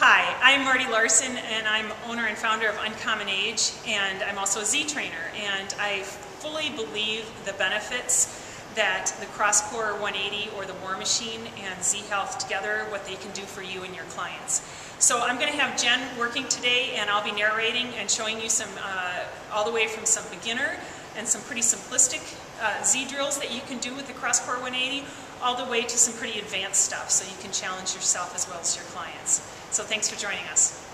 Hi, I'm Marty Larson, and I'm owner and founder of Uncommon Age, and I'm also a Z trainer, and I fully believe the benefits that the CrossCore 180 or the War Machine and Z Health together, what they can do for you and your clients. So I'm going to have Jen working today, and I'll be narrating and showing you some, all the way from some beginner and some pretty simplistic Z drills that you can do with the CrossCore 180, all the way to some pretty advanced stuff so you can challenge yourself as well as your clients. So thanks for joining us.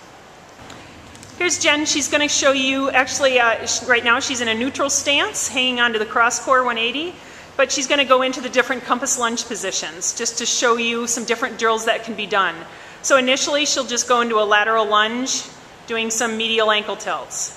Here's Jen. She's going to show you, actually right now she's in a neutral stance, hanging onto the CrossCore 180, but she's going to go into the different compass lunge positions just to show you some different drills that can be done. So initially she'll just go into a lateral lunge, doing some medial ankle tilts.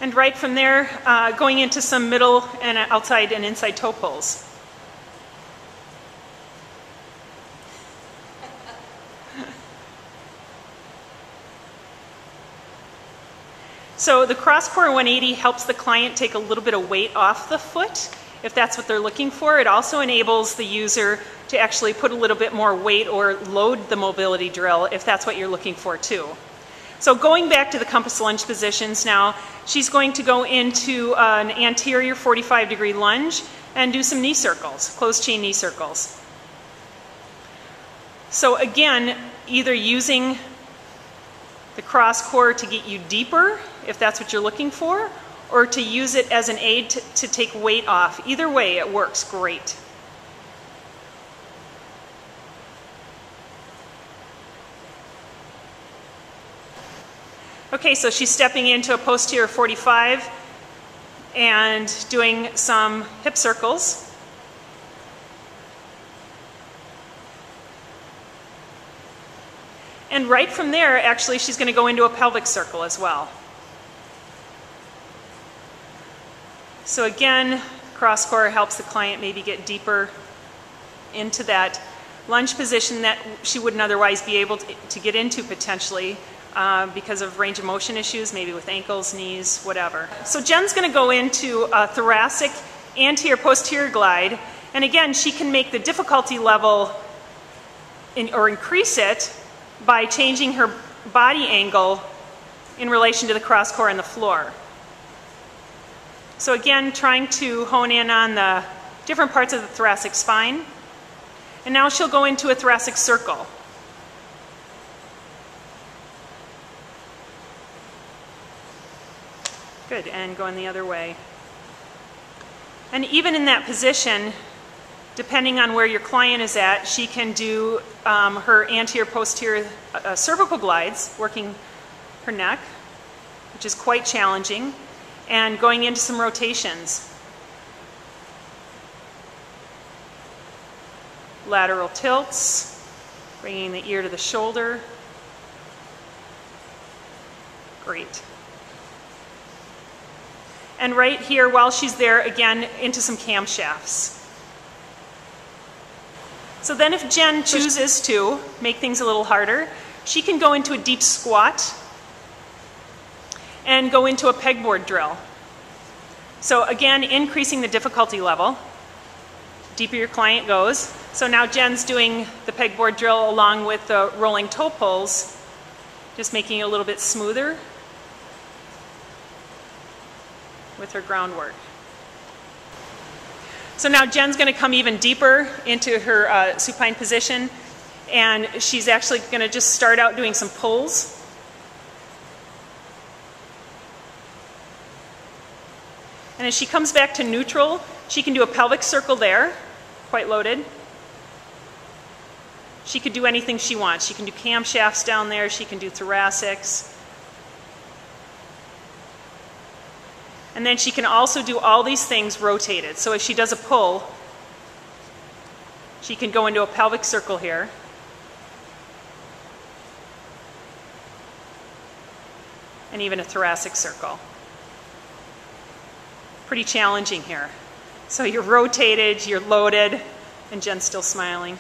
And right from there, going into some middle and outside and inside toe pulls. So the CrossCore 180 helps the client take a little bit of weight off the foot, if that's what they're looking for. It also enables the user to actually put a little bit more weight or load the mobility drill, if that's what you're looking for too. So going back to the compass lunge positions now, she's going to go into an anterior 45-degree lunge and do some knee circles, closed chain knee circles. So again, either using the CrossCore to get you deeper, if that's what you're looking for, or to use it as an aid to take weight off. Either way, it works great. Okay, so she's stepping into a posterior 45 and doing some hip circles. And right from there, actually, she's going to go into a pelvic circle as well. So again, CrossCore helps the client maybe get deeper into that lunge position that she wouldn't otherwise be able to get into potentially because of range of motion issues, maybe with ankles, knees, whatever. So Jen's going to go into a thoracic anterior-posterior glide. And again, she can make the difficulty level or increase it by changing her body angle in relation to the CrossCore and the floor. So again, trying to hone in on the different parts of the thoracic spine. And now she'll go into a thoracic circle. Good, and going the other way. And even in that position, depending on where your client is at, she can do her anterior-posterior cervical glides, working her neck, which is quite challenging, and going into some rotations. Lateral tilts, bringing the ear to the shoulder. Great. And right here, while she's there, again, into some camshafts. So then if Jen chooses to make things a little harder, she can go into a deep squat and go into a pegboard drill. So again, increasing the difficulty level. Deeper your client goes. So now Jen's doing the pegboard drill along with the rolling toe pulls, just making it a little bit smoother with her groundwork. So now Jen's going to come even deeper into her supine position, and she's actually going to just start out doing some pulls. And as she comes back to neutral, she can do a pelvic circle there, quite loaded. She could do anything she wants. She can do camshafts down there, she can do thoracics. And then she can also do all these things rotated. So if she does a pull, she can go into a pelvic circle here. And even a thoracic circle. Pretty challenging here. So you're rotated, you're loaded, and Jen's still smiling.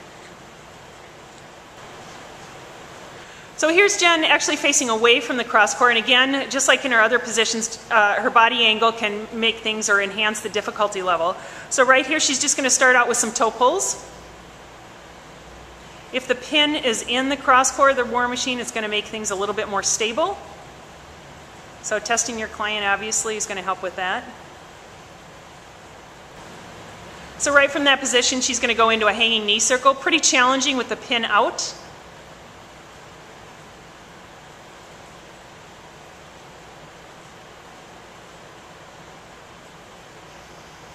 So here's Jen actually facing away from the CrossCore, and again, just like in her other positions, her body angle can make things or enhance the difficulty level. So right here, she's just going to start out with some toe pulls. If the pin is in the CrossCore, the War Machine, it's going to make things a little bit more stable. So testing your client obviously is going to help with that. So right from that position, she's going to go into a hanging knee circle. Pretty challenging with the pin out.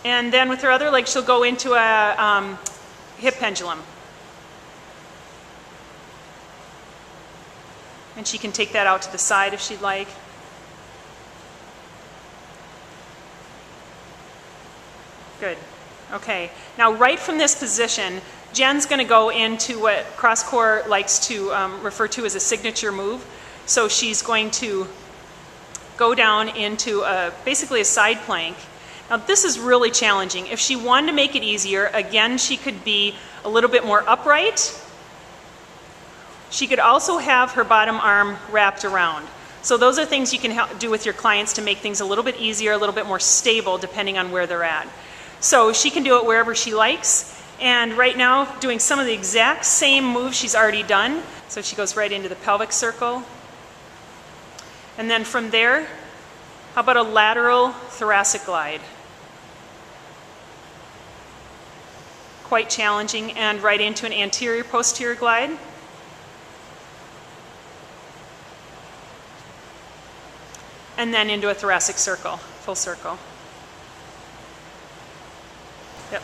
And then with her other leg, she'll go into a hip pendulum. And she can take that out to the side if she'd like. Good. Okay. Now right from this position, Jen's going to go into what CrossCore likes to refer to as a signature move. So she's going to go down into basically a side plank. Now this is really challenging. If she wanted to make it easier, again, she could be a little bit more upright. She could also have her bottom arm wrapped around. So those are things you can do with your clients to make things a little bit easier, a little bit more stable depending on where they're at. So she can do it wherever she likes. And right now, doing some of the exact same moves she's already done. So she goes right into the pelvic circle. And then from there, how about a lateral thoracic glide? Quite challenging, and right into an anterior-posterior glide. And then into a thoracic circle, full circle. Yep.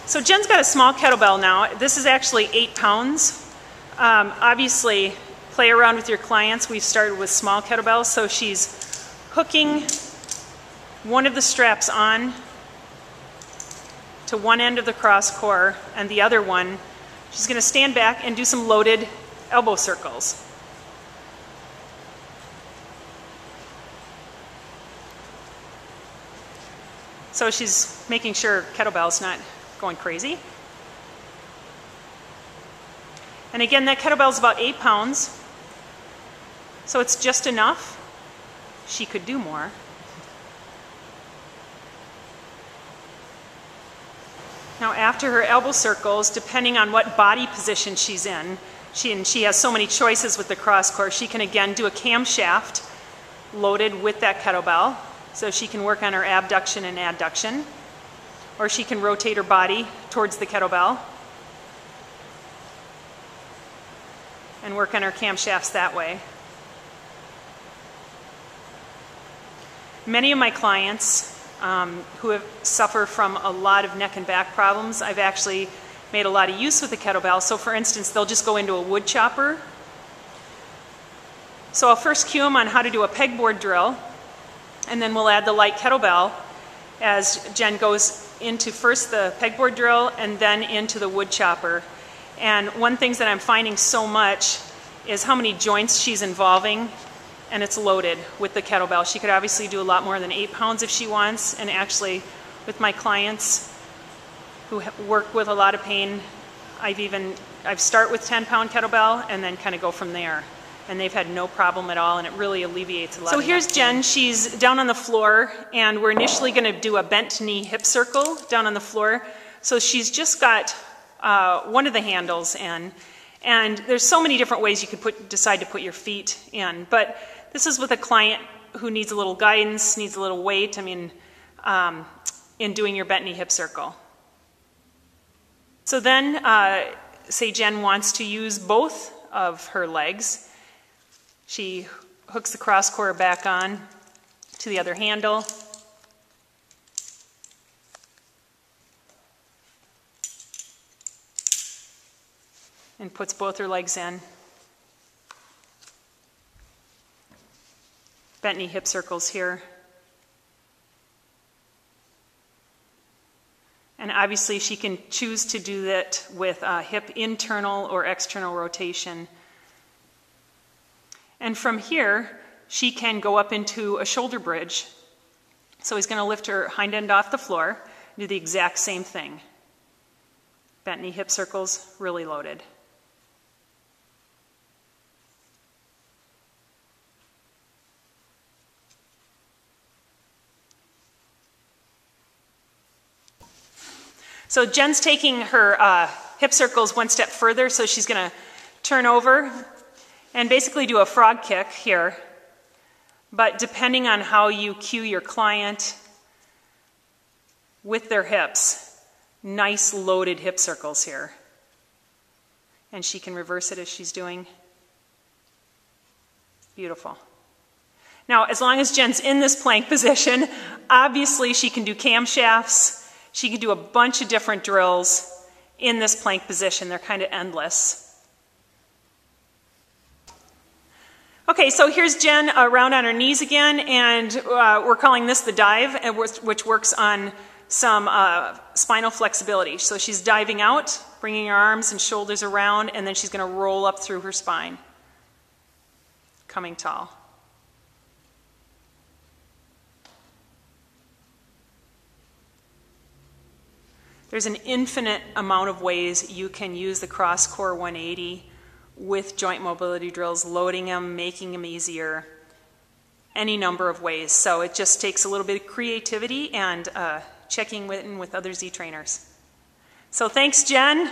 So Jen's got a small kettlebell now. This is actually 8 pounds. Obviously, play around with your clients. We've started with small kettlebells, so she's hooking one of the straps on to one end of the CrossCore, and the other one, she's going to stand back and do some loaded elbow circles. So she's making sure kettlebell's not going crazy. And again, that kettlebell's about 8 pounds, so it's just enough. She could do more. Now after her elbow circles, depending on what body position she's in, she has so many choices with the CrossCore, she can again do a camshaft loaded with that kettlebell. So she can work on her abduction and adduction. Or she can rotate her body towards the kettlebell and work on her camshafts that way. Many of my clients who suffer from a lot of neck and back problems, I've actually made a lot of use with the kettlebell. So for instance, they'll just go into a wood chopper. So I'll first cue them on how to do a pegboard drill, and then we'll add the light kettlebell as Jen goes into first the pegboard drill and then into the wood chopper. And one thing that I'm finding so much is how many joints she's involving, and it's loaded with the kettlebell. She could obviously do a lot more than 8 pounds if she wants, and actually with my clients who work with a lot of pain, I've start with 10-pound kettlebell and then kind of go from there. And they've had no problem at all, and it really alleviates a lot. So here's Jen. She's down on the floor, and we're initially going to do a bent knee hip circle down on the floor. So she's just got one of the handles in, and there's so many different ways you could decide to put your feet in. But this is with a client who needs a little guidance, needs a little weight, in doing your bent knee hip circle. So then, say Jen wants to use both of her legs. She hooks the CrossCore back on to the other handle. And puts both her legs in. Bent knee hip circles here. And obviously she can choose to do that with hip internal or external rotation. And from here, she can go up into a shoulder bridge. So he's going to lift her hind end off the floor, do the exact same thing. Bent knee hip circles, really loaded. So Jen's taking her hip circles one step further, so she's going to turn over and basically do a frog kick here. But depending on how you cue your client with their hips, nice loaded hip circles here. And she can reverse it as she's doing. Beautiful. Now, as long as Jen's in this plank position, obviously she can do camshafts. She can do a bunch of different drills in this plank position. They're kind of endless. Okay, so here's Jen around on her knees again, and we're calling this the dive, which works on some spinal flexibility. So she's diving out, bringing her arms and shoulders around, and then she's going to roll up through her spine, coming tall. There's an infinite amount of ways you can use the CrossCore 180 with joint mobility drills, loading them, making them easier, any number of ways. So it just takes a little bit of creativity and checking in with other Z trainers. So thanks, Jen.